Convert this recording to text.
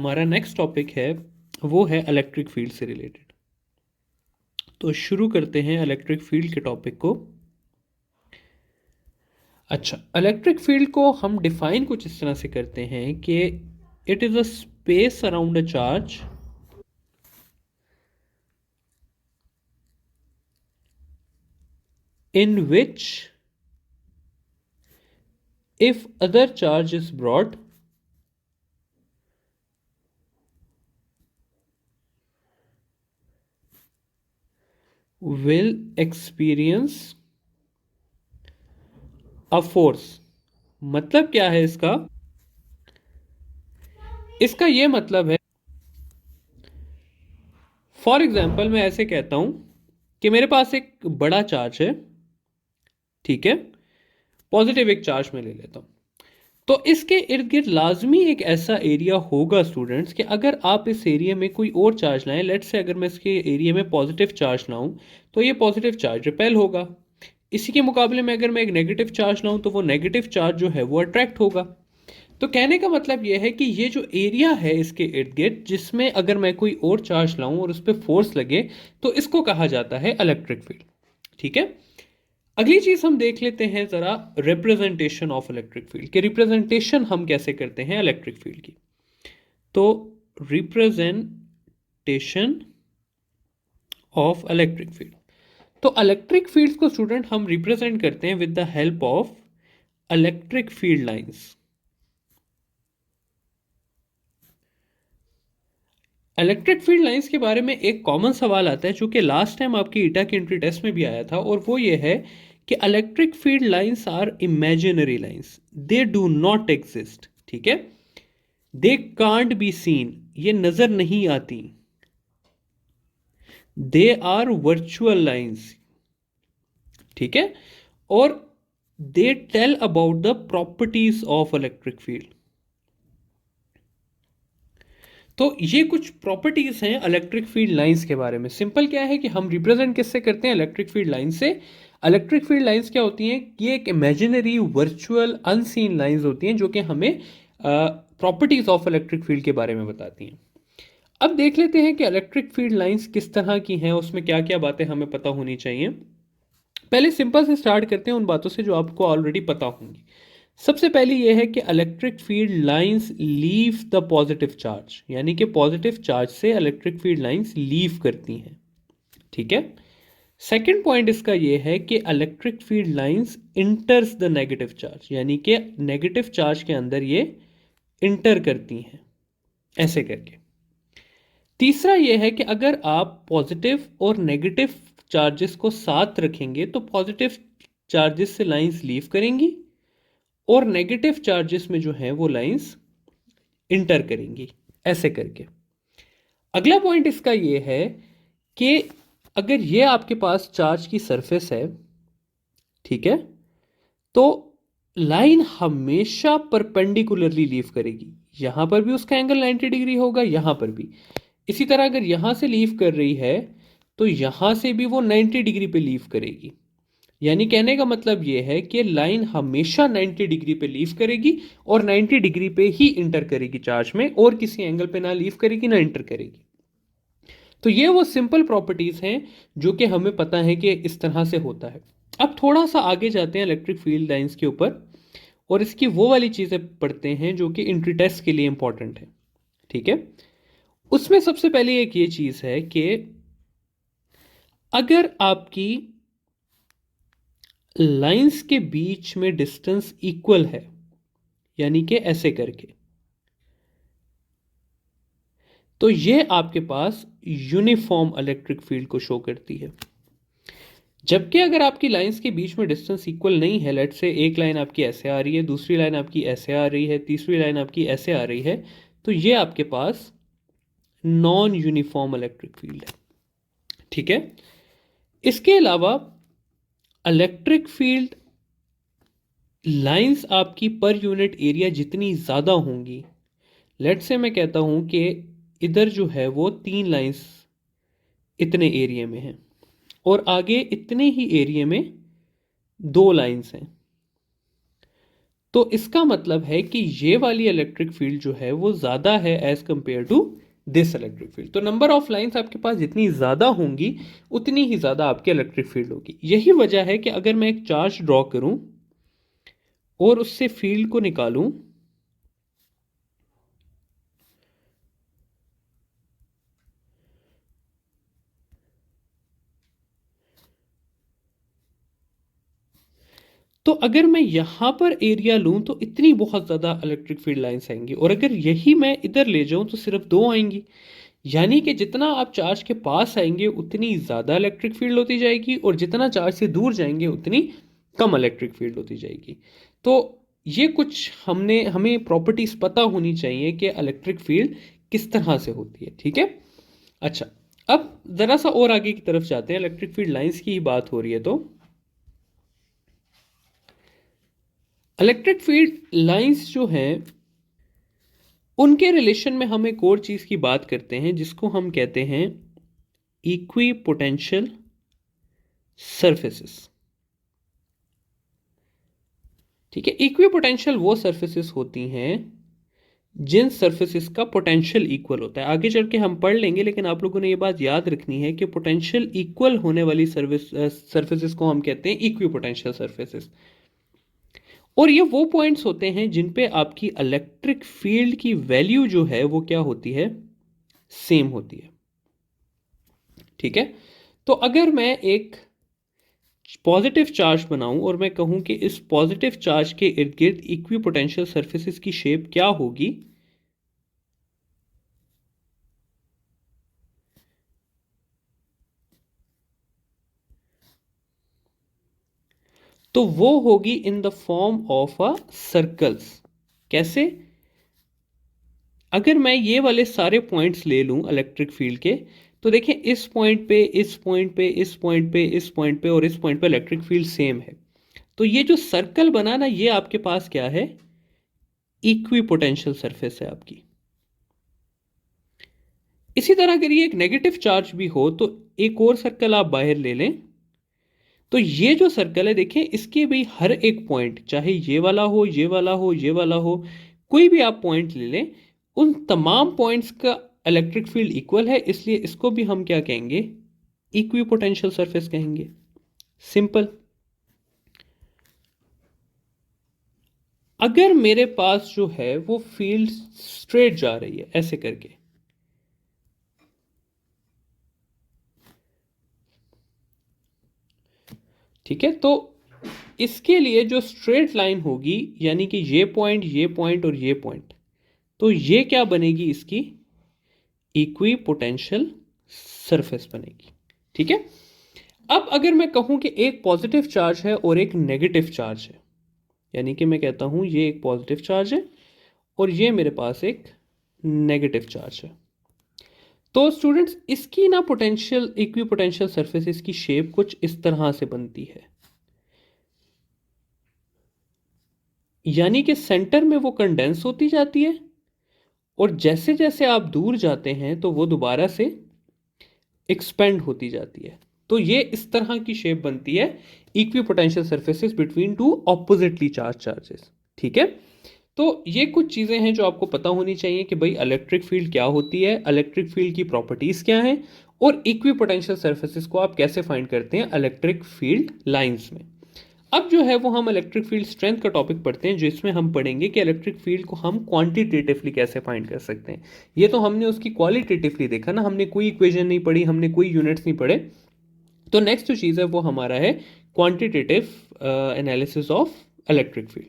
हमारा next topic है वो है इलेक्ट्रिक फील्ड से रिलेटेड। तो शुरू करते हैं इलेक्ट्रिक फील्ड के टॉपिक को। अच्छा, इलेक्ट्रिक फील्ड को हम डिफाइन कुछ इस तरह से करते हैं कि it is a space around a charge in which if other charge is brought will experience a force। मतलब क्या है इसका? इसका ये मतलब है, फॉर एग्जाम्पल मैं ऐसे कहता हूं कि मेरे पास एक बड़ा चार्ज है, ठीक है, पॉजिटिव एक चार्ज में ले लेता हूं। तो इसके इर्द गिर्द लाजमी एक ऐसा एरिया होगा स्टूडेंट्स कि अगर आप इस एरिया में कोई और चार्ज लाएं, लेट्स से अगर मैं इसके एरिया में पॉजिटिव चार्ज लाऊं तो ये पॉजिटिव चार्ज रिपेल होगा। इसी के मुकाबले में अगर मैं एक नेगेटिव चार्ज लाऊं तो वो नेगेटिव चार्ज जो है वो अट्रैक्ट होगा। तो कहने का मतलब ये है कि ये जो एरिया है इसके इर्द गिर्द जिसमें अगर मैं कोई और चार्ज लाऊं और उस पर फोर्स लगे तो इसको कहा जाता है इलेक्ट्रिक फील्ड। ठीक है, अगली चीज हम देख लेते हैं जरा रिप्रेजेंटेशन ऑफ इलेक्ट्रिक फील्ड के। रिप्रेजेंटेशन हम कैसे करते हैं इलेक्ट्रिक फील्ड की? तो रिप्रेजेंटेशन ऑफ इलेक्ट्रिक फील्ड, तो इलेक्ट्रिक फील्ड को स्टूडेंट हम रिप्रेजेंट करते हैं with the help of electric field lines. Electric field lines के बारे में एक कॉमन सवाल आता है जो कि लास्ट टाइम आपकी ईटा के एंट्री टेस्ट में भी आया था, और वो ये है कि electric field lines are imaginary lines, they do not exist. ठीक है, दे कांट बी सीन, ये नजर नहीं आती। दे आर वर्चुअल लाइंस, ठीक है, और they tell about the properties of electric field. तो ये कुछ प्रॉपर्टीज हैं इलेक्ट्रिक फील्ड लाइंस के बारे में। सिंपल क्या है कि हम रिप्रेजेंट किससे करते हैं? इलेक्ट्रिक फील्ड लाइन से। इलेक्ट्रिक फील्ड लाइंस क्या होती हैं? ये एक इमेजिनरी वर्चुअल अनसीन लाइंस होती हैं जो कि हमें प्रॉपर्टीज ऑफ इलेक्ट्रिक फील्ड के बारे में बताती हैं। अब देख लेते हैं कि इलेक्ट्रिक फील्ड लाइंस किस तरह की हैं, उसमें क्या क्या बातें हमें पता होनी चाहिए। पहले सिंपल से स्टार्ट करते हैं उन बातों से जो आपको ऑलरेडी पता होंगी। सबसे पहली यह है कि electric field lines leave the positive charge, यानी कि पॉजिटिव चार्ज से इलेक्ट्रिक फील्ड लाइंस लीव करती हैं। ठीक है, सेकेंड पॉइंट इसका यह है कि electric field lines इंटर्स the negative charge, यानी कि नेगेटिव चार्ज के अंदर ये इंटर करती हैं ऐसे करके। तीसरा यह है कि अगर आप पॉजिटिव और नेगेटिव चार्जेस को साथ रखेंगे तो पॉजिटिव चार्जेस से लाइंस लीव करेंगी और नेगेटिव चार्जेस में जो है वो लाइंस इंटर करेंगी ऐसे करके। अगला पॉइंट इसका ये है कि अगर ये आपके पास चार्ज की सरफेस है, ठीक है, तो लाइन हमेशा परपेंडिकुलरली लीव करेगी। यहां पर भी उसका एंगल 90 डिग्री होगा, यहां पर भी। इसी तरह अगर यहां से लीव कर रही है तो यहां से भी वो 90 डिग्री पे लीव करेगी। यानी कहने का मतलब यह है कि लाइन हमेशा 90 डिग्री पे लीव करेगी और 90 डिग्री पे ही इंटर करेगी चार्ज में, और किसी एंगल पे ना लीव करेगी ना इंटर करेगी। तो ये वो सिंपल प्रॉपर्टीज हैं जो कि हमें पता है कि इस तरह से होता है। अब थोड़ा सा आगे जाते हैं इलेक्ट्रिक फील्ड लाइंस के ऊपर और इसकी वो वाली चीजें पढ़ते हैं जो कि एंट्री टेस्ट के लिए इंपॉर्टेंट है। ठीक है, उसमें सबसे पहले एक ये चीज है कि अगर आपकी लाइंस के बीच में डिस्टेंस इक्वल है, यानी कि ऐसे करके, तो ये आपके पास यूनिफॉर्म इलेक्ट्रिक फील्ड को शो करती है। जबकि अगर आपकी लाइंस के बीच में डिस्टेंस इक्वल नहीं है, लेट से एक लाइन आपकी ऐसे आ रही है, दूसरी लाइन आपकी ऐसे आ रही है, तीसरी लाइन आपकी ऐसे आ रही है, तो ये आपके पास नॉन यूनिफॉर्म इलेक्ट्रिक फील्ड है। ठीक है, इसके अलावा इलेक्ट्रिक फील्ड लाइंस आपकी पर यूनिट एरिया जितनी ज़्यादा होंगी, लेट से मैं कहता हूं कि इधर जो है वो 3 लाइंस इतने एरिया में हैं और आगे इतने ही एरिया में 2 लाइंस हैं, तो इसका मतलब है कि ये वाली इलेक्ट्रिक फील्ड जो है वो ज़्यादा है as compare to this electric field. तो नंबर ऑफ लाइंस आपके पास जितनी ज़्यादा होंगी उतनी ही ज़्यादा आपकी इलेक्ट्रिक फील्ड होगी। यही वजह है कि अगर मैं एक चार्ज ड्रॉ करूं और उससे फील्ड को निकालूं, तो अगर मैं यहां पर एरिया लूं तो इतनी बहुत ज़्यादा इलेक्ट्रिक फील्ड लाइंस आएंगी, और अगर यही मैं इधर ले जाऊं तो सिर्फ दो आएंगी। यानी कि जितना आप चार्ज के पास आएंगे उतनी ज़्यादा इलेक्ट्रिक फील्ड होती जाएगी, और जितना चार्ज से दूर जाएंगे उतनी कम इलेक्ट्रिक फील्ड होती जाएगी। तो ये कुछ हमें प्रॉपर्टीज पता होनी चाहिए कि इलेक्ट्रिक फील्ड किस तरह से होती है। ठीक है, अच्छा, अब ज़रा सा और आगे की तरफ जाते हैं। इलेक्ट्रिक फील्ड लाइंस की ही बात हो रही है, तो इलेक्ट्रिक फील्ड लाइंस जो हैं उनके रिलेशन में हम एक और चीज़ की बात करते हैं जिसको हम कहते हैं इक्वी पोटेंशियल सरफेसेस। ठीक है, इक्वी पोटेंशियल वो सरफेसेस होती हैं जिन सरफेसेस का पोटेंशियल इक्वल होता है। आगे चल के हम पढ़ लेंगे, लेकिन आप लोगों ने ये बात याद रखनी है कि पोटेंशियल इक्वल होने वाली सरफेसेस को हम कहते हैं इक्वी पोटेंशियल सरफेसेस। और ये वो पॉइंट्स होते हैं जिन पे आपकी इलेक्ट्रिक फील्ड की वैल्यू जो है वो क्या होती है, सेम होती है। ठीक है, तो अगर मैं एक पॉजिटिव चार्ज बनाऊं और मैं कहूं कि इस पॉजिटिव चार्ज के इर्द गिर्द इक्वी पोटेंशियल सरफेसेस की शेप क्या होगी, तो वो होगी in the form of a circles. कैसे? अगर मैं ये वाले सारे पॉइंट्स ले लूं इलेक्ट्रिक फील्ड के, तो देखें इस पॉइंट पे, इस पॉइंट पे, इस पॉइंट पे, इस पॉइंट पे और इस पॉइंट पे इलेक्ट्रिक फील्ड सेम है। तो ये जो सर्कल बना ना, ये आपके पास क्या है, इक्वी पोटेंशियल सरफेस है आपकी। इसी तरह अगर ये एक नेगेटिव चार्ज भी हो तो एक और सर्कल आप बाहर ले लें, तो ये जो सर्कल है देखें, इसके भी हर एक पॉइंट, चाहे ये वाला हो, ये वाला हो, ये वाला हो, कोई भी आप पॉइंट ले लें, उन तमाम पॉइंट्स का इलेक्ट्रिक फील्ड इक्वल है, इसलिए इसको भी हम क्या कहेंगे, इक्वी पोटेंशियल सरफेस कहेंगे। सिंपल। अगर मेरे पास जो है वो फील्ड स्ट्रेट जा रही है ऐसे करके, ठीक है, तो इसके लिए जो स्ट्रेट लाइन होगी, यानी कि ये पॉइंट, ये पॉइंट और ये पॉइंट, तो ये क्या बनेगी, इसकी इक्वी पोटेंशियल सरफेस बनेगी। ठीक है, अब अगर मैं कहूं कि एक पॉजिटिव चार्ज है और एक नेगेटिव चार्ज है, यानी कि मैं कहता हूं ये एक पॉजिटिव चार्ज है और ये मेरे पास एक नेगेटिव चार्ज है, तो स्टूडेंट्स इसकी ना पोटेंशियल, इक्वी पोटेंशियल सरफेसेस की शेप कुछ इस तरह से बनती है। यानी कि सेंटर में वो कंडेंस होती जाती है, और जैसे जैसे आप दूर जाते हैं तो वो दोबारा से एक्सपेंड होती जाती है। तो ये इस तरह की शेप बनती है equi potential surfaces between two oppositely charge charges. ठीक है, तो ये कुछ चीज़ें हैं जो आपको पता होनी चाहिए कि भाई इलेक्ट्रिक फील्ड क्या होती है, इलेक्ट्रिक फील्ड की प्रॉपर्टीज़ क्या हैं, और इक्वी पोटेंशियल सरफेसेस को आप कैसे फाइंड करते हैं इलेक्ट्रिक फील्ड लाइंस में। अब जो है वो हम इलेक्ट्रिक फील्ड स्ट्रेंथ का टॉपिक पढ़ते हैं, जिसमें हम पढ़ेंगे कि इलेक्ट्रिक फील्ड को हम क्वांटिटेटिवली कैसे फाइंड कर सकते हैं। ये तो हमने उसकी क्वालिटेटिवली देखा ना, हमने कोई इक्वेशन नहीं पढ़ी, हमने कोई यूनिट्स नहीं पढ़े। तो नेक्स्ट जो चीज़ है वो हमारा है quantitative analysis of electric field.